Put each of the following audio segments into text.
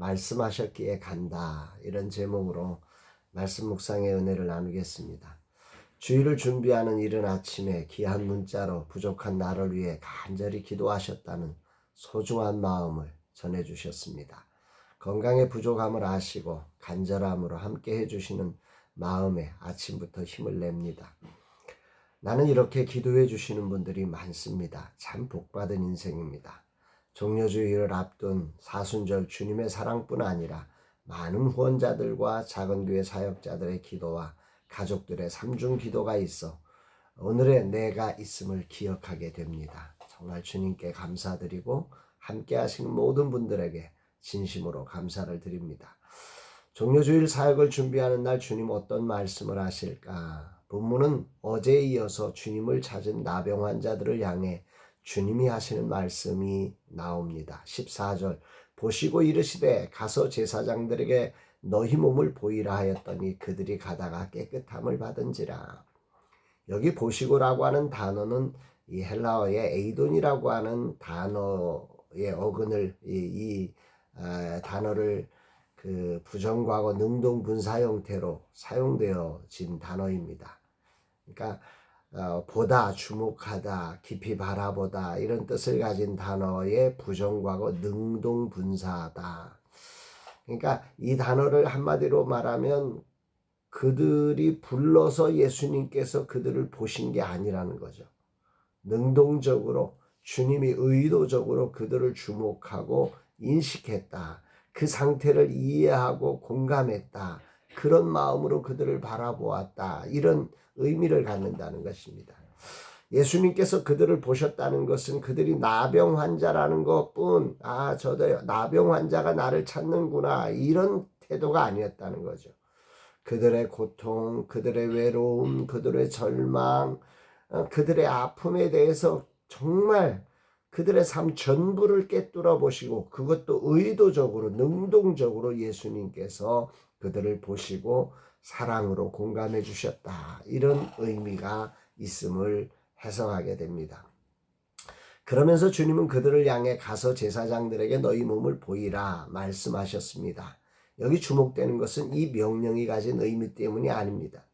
말씀하셨기에 간다. 이런 제목으로 말씀 묵상의 은혜를 나누겠습니다. 주일을 준비하는 이른 아침에 귀한 문자로 부족한 나를 위해 간절히 기도하셨다는 소중한 마음을 전해주셨습니다. 건강의 부족함을 아시고 간절함으로 함께 해주시는 마음에 아침부터 힘을 냅니다. 나는 이렇게 기도해 주시는 분들이 많습니다. 참 복받은 인생입니다. 종려주의를 앞둔 사순절 주님의 사랑뿐 아니라 많은 후원자들과 작은 교회 사역자들의 기도와 가족들의 삼중 기도가 있어 오늘의 내가 있음을 기억하게 됩니다. 정말 주님께 감사드리고 함께 하시는 모든 분들에게 진심으로 감사를 드립니다. 종려주일 사역을 준비하는 날 주님 어떤 말씀을 하실까? 본문은 어제에 이어서 주님을 찾은 나병 환자들을 향해 주님이 하시는 말씀이 나옵니다. 14절 보시고 이르시되 가서 제사장들에게 너희 몸을 보이라 하였더니 그들이 가다가 깨끗함을 받은지라. 여기 보시고라고 하는 단어는 이 헬라어의 에이돈이라고 하는 단어의 어근을 이 단어를 그 부정과거 능동분사 형태로 사용되어진 단어입니다. 그러니까 보다, 주목하다, 깊이 바라보다 이런 뜻을 가진 단어의 부정과거 능동분사다. 그러니까 이 단어를 한마디로 말하면 그들이 불러서 예수님께서 그들을 보신 게 아니라는 거죠. 능동적으로 주님이 의도적으로 그들을 주목하고 인식했다. 그 상태를 이해하고 공감했다. 그런 마음으로 그들을 바라보았다. 이런 의미를 갖는다는 것입니다. 예수님께서 그들을 보셨다는 것은 그들이 나병 환자라는 것뿐 저도 나병 환자가 나를 찾는구나 이런 태도가 아니었다는 거죠. 그들의 고통, 그들의 외로움, 그들의 절망, 그들의 아픔에 대해서 정말 그들의 삶 전부를 꿰뚫어 보시고 그것도 의도적으로 능동적으로 예수님께서 그들을 보시고 사랑으로 공감해 주셨다. 이런 의미가 있음을 해석하게 됩니다. 그러면서 주님은 그들을 향해 가서 제사장들에게 너희 몸을 보이라 말씀하셨습니다. 여기 주목되는 것은 이 명령이 가진 의미 때문이 아닙니다.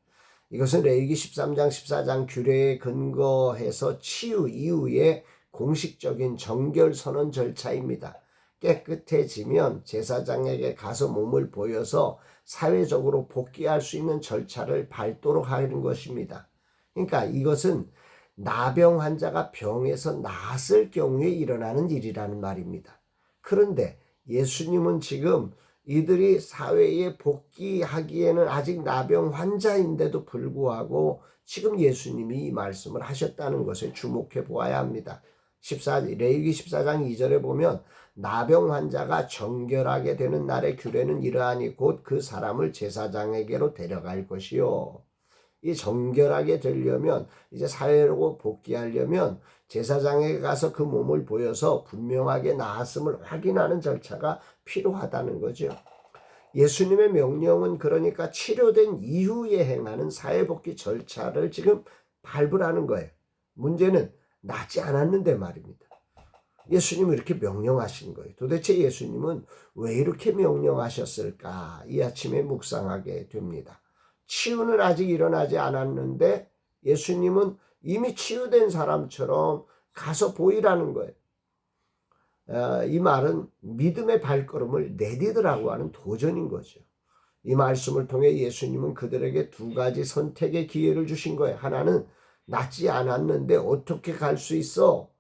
이것은 레위기 13장 14장 규례에 근거해서 치유 이후에 공식적인 정결 선언 절차입니다. 깨끗해지면 제사장에게 가서 몸을 보여서 사회적으로 복귀할 수 있는 절차를 밟도록 하는 것입니다. 그러니까 이것은 나병 환자가 병에서 나았을 경우에 일어나는 일이라는 말입니다. 그런데 예수님은 지금 이들이 사회에 복귀하기에는 아직 나병 환자인데도 불구하고 지금 예수님이 이 말씀을 하셨다는 것에 주목해 보아야 합니다. 레위기 14장 2절에 보면 나병 환자가 정결하게 되는 날의 규례는 이러하니 곧 그 사람을 제사장에게로 데려갈 것이요. 이 정결하게 되려면 이제 사회로 복귀하려면 제사장에게 가서 그 몸을 보여서 분명하게 나았음을 확인하는 절차가 필요하다는 거죠. 예수님의 명령은 그러니까 치료된 이후에 행하는 사회복귀 절차를 지금 밟으라는 거예요. 문제는 낫지 않았는데 말입니다. 예수님은 이렇게 명령하신 거예요. 도대체 예수님은 왜 이렇게 명령하셨을까? 이 아침에 묵상하게 됩니다. 치유는 아직 일어나지 않았는데 예수님은 이미 치유된 사람처럼 가서 보이라는 거예요. 이 말은 믿음의 발걸음을 내디디라고 하는 도전인 거죠. 이 말씀을 통해 예수님은 그들에게 두 가지 선택의 기회를 주신 거예요. 하나는 낫지 않았는데 어떻게 갈 수 있어?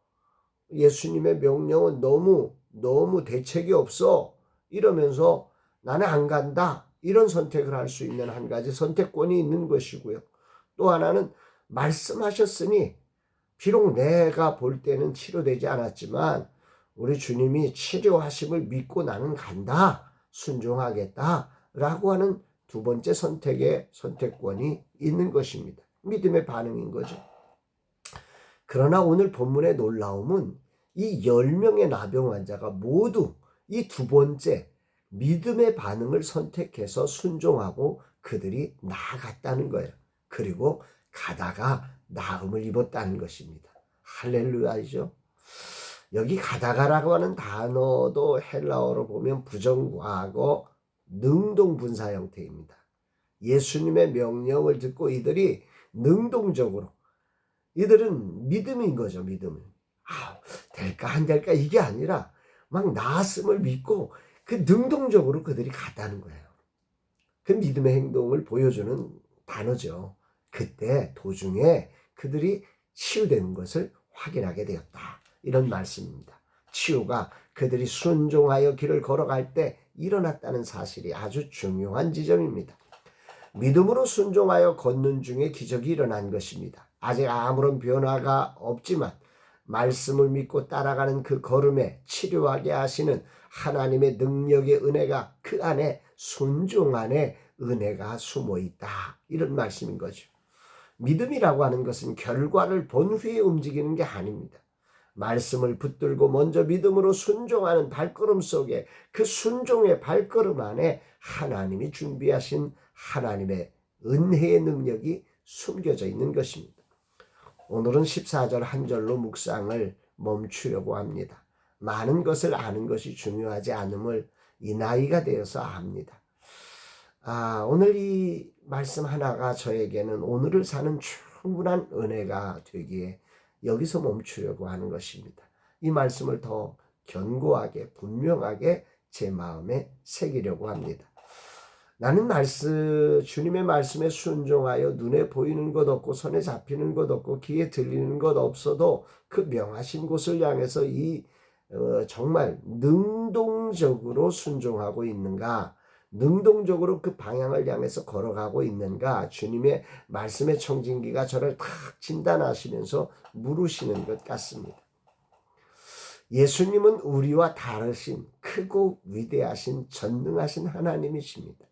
예수님의 명령은 너무 대책이 없어. 이러면서 나는 안 간다. 이런 선택을 할 수 있는 한 가지 선택권이 있는 것이고요. 또 하나는 말씀하셨으니 비록 내가 볼 때는 치료되지 않았지만 우리 주님이 치료하심을 믿고 나는 간다. 순종하겠다. 라고 하는 두 번째 선택의 선택권이 있는 것입니다. 믿음의 반응인 거죠. 그러나 오늘 본문의 놀라움은 이 10명의 나병 환자가 모두 이 두 번째 믿음의 반응을 선택해서 순종하고 그들이 나아갔다는 거예요. 그리고 가다가 나음을 입었다는 것입니다. 할렐루야이죠. 여기 가다가라고 하는 단어도 헬라어로 보면 부정과거 능동분사 형태입니다. 예수님의 명령을 듣고 이들이 능동적으로, 이들은 믿음인 거죠. 믿음은 될까 안 될까 이게 아니라 막 나았음을 믿고 그 능동적으로 그들이 갔다는 거예요. 그 믿음의 행동을 보여주는 단어죠. 그때 도중에 그들이 치유되는 것을 확인하게 되었다, 이런 말씀입니다. 치유가 그들이 순종하여 길을 걸어갈 때 일어났다는 사실이 아주 중요한 지점입니다. 믿음으로 순종하여 걷는 중에 기적이 일어난 것입니다. 아직 아무런 변화가 없지만 말씀을 믿고 따라가는 그 걸음에 치료하게 하시는 하나님의 능력의 은혜가, 그 안에 순종 안에 은혜가 숨어 있다, 이런 말씀인 거죠. 믿음이라고 하는 것은 결과를 본 후에 움직이는 게 아닙니다. 말씀을 붙들고 먼저 믿음으로 순종하는 발걸음 속에, 그 순종의 발걸음 안에 하나님이 준비하신 하나님의 은혜의 능력이 숨겨져 있는 것입니다. 오늘은 14절 한 절로 묵상을 멈추려고 합니다. 많은 것을 아는 것이 중요하지 않음을 이 나이가 되어서 압니다. 오늘 이 말씀 하나가 저에게는 오늘을 사는 충분한 은혜가 되기에 여기서 멈추려고 하는 것입니다. 이 말씀을 더 견고하게 분명하게 제 마음에 새기려고 합니다. 나는 주님의 말씀에 순종하여 눈에 보이는 것 없고 손에 잡히는 것 없고 귀에 들리는 것 없어도 그 명하신 곳을 향해서 정말 능동적으로 순종하고 있는가, 능동적으로 그 방향을 향해서 걸어가고 있는가, 주님의 말씀의 청진기가 저를 탁 진단하시면서 물으시는 것 같습니다. 예수님은 우리와 다르신 크고 위대하신 전능하신 하나님이십니다.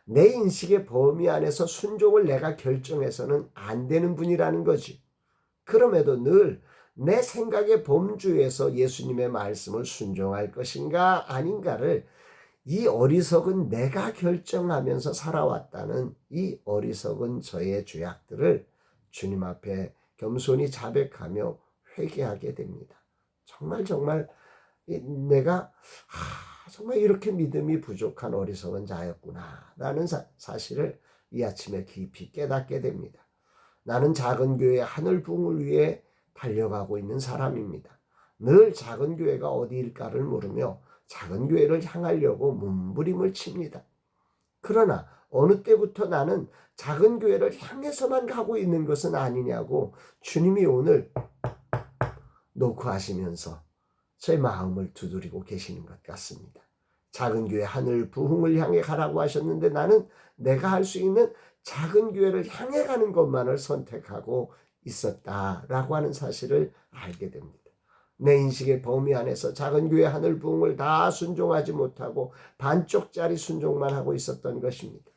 내 인식의 범위 안에서 순종을 내가 결정해서는 안 되는 분이라는 거지. 그럼에도 늘 내 생각의 범주에서 예수님의 말씀을 순종할 것인가 아닌가를, 이 어리석은 내가 결정하면서 살아왔다는 이 어리석은 저의 죄악들을 주님 앞에 겸손히 자백하며 회개하게 됩니다. 정말 내가 정말 이렇게 믿음이 부족한 어리석은 자였구나 라는 사실을 이 아침에 깊이 깨닫게 됩니다. 나는 작은 교회 하늘 부흥을 위해 달려가고 있는 사람입니다. 늘 작은 교회가 어디일까를 물으며 작은 교회를 향하려고 몸부림을 칩니다. 그러나 어느 때부터 나는 작은 교회를 향해서만 가고 있는 것은 아니냐고 주님이 오늘 노크하시면서 제 마음을 두드리고 계시는 것 같습니다. 작은 교회 하늘 부흥을 향해 가라고 하셨는데 나는 내가 할 수 있는 작은 교회를 향해 가는 것만을 선택하고 있었다라고 하는 사실을 알게 됩니다. 내 인식의 범위 안에서 작은 교회 하늘 부흥을 다 순종하지 못하고 반쪽짜리 순종만 하고 있었던 것입니다.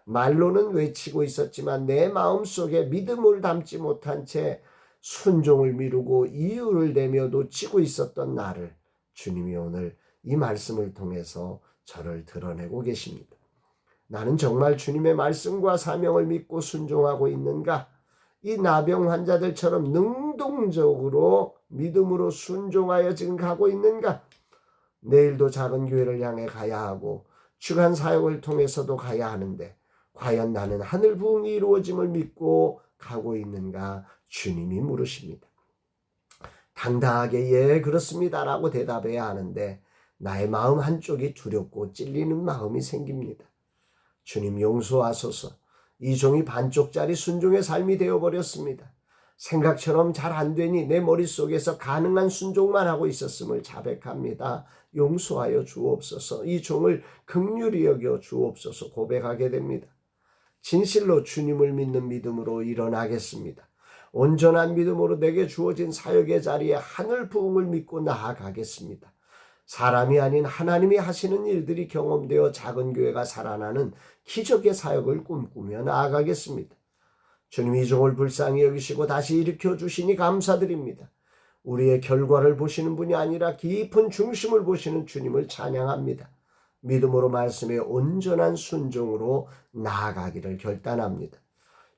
말로는 외치고 있었지만 내 마음속에 믿음을 담지 못한 채 순종을 미루고 이유를 대며 놓치고 있었던 나를 주님이 오늘 이 말씀을 통해서 저를 드러내고 계십니다. 나는 정말 주님의 말씀과 사명을 믿고 순종하고 있는가? 이 나병 환자들처럼 능동적으로 믿음으로 순종하여 지금 가고 있는가? 내일도 작은 교회를 향해 가야 하고 주간 사역을 통해서도 가야 하는데 과연 나는 하늘 부흥이 이루어짐을 믿고 가고 있는가? 주님이 물으십니다. 당당하게 예 그렇습니다라고 대답해야 하는데 나의 마음 한쪽이 두렵고 찔리는 마음이 생깁니다. 주님 용서하소서. 이 종이 반쪽짜리 순종의 삶이 되어버렸습니다. 생각처럼 잘 안 되니 내 머릿속에서 가능한 순종만 하고 있었음을 자백합니다. 용서하여 주옵소서. 이 종을 긍휼히 여겨 주옵소서 고백하게 됩니다. 진실로 주님을 믿는 믿음으로 일어나겠습니다. 온전한 믿음으로 내게 주어진 사역의 자리에 하늘 부흥을 믿고 나아가겠습니다. 사람이 아닌 하나님이 하시는 일들이 경험되어 작은 교회가 살아나는 기적의 사역을 꿈꾸며 나아가겠습니다. 주님 이 종을 불쌍히 여기시고 다시 일으켜 주시니 감사드립니다. 우리의 결과를 보시는 분이 아니라 깊은 중심을 보시는 주님을 찬양합니다. 믿음으로 말씀에 온전한 순종으로 나아가기를 결단합니다.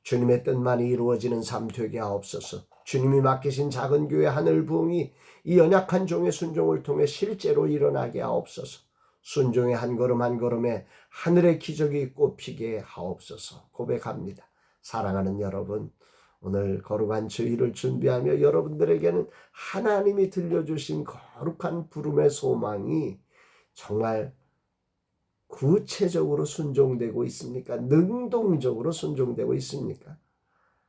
주님의 뜻만이 이루어지는 삶 되게 하옵소서. 주님이 맡기신 작은 교회 하늘 부흥이 이 연약한 종의 순종을 통해 실제로 일어나게 하옵소서. 순종의 한 걸음 한 걸음에 하늘의 기적이 꽃피게 하옵소서. 고백합니다. 사랑하는 여러분, 오늘 거룩한 주일을 준비하며 여러분들에게는 하나님이 들려주신 거룩한 부름의 소망이 정말 구체적으로 순종되고 있습니까? 능동적으로 순종되고 있습니까?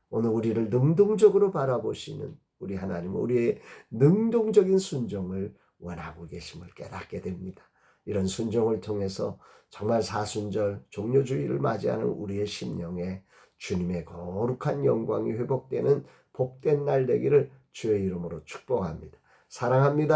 오늘 우리를 능동적으로 바라보시는 우리 하나님은 우리의 능동적인 순종을 원하고 계심을 깨닫게 됩니다. 이런 순종을 통해서 정말 사순절 종료주일을 맞이하는 우리의 심령에 주님의 거룩한 영광이 회복되는 복된 날 되기를 주의 이름으로 축복합니다. 사랑합니다.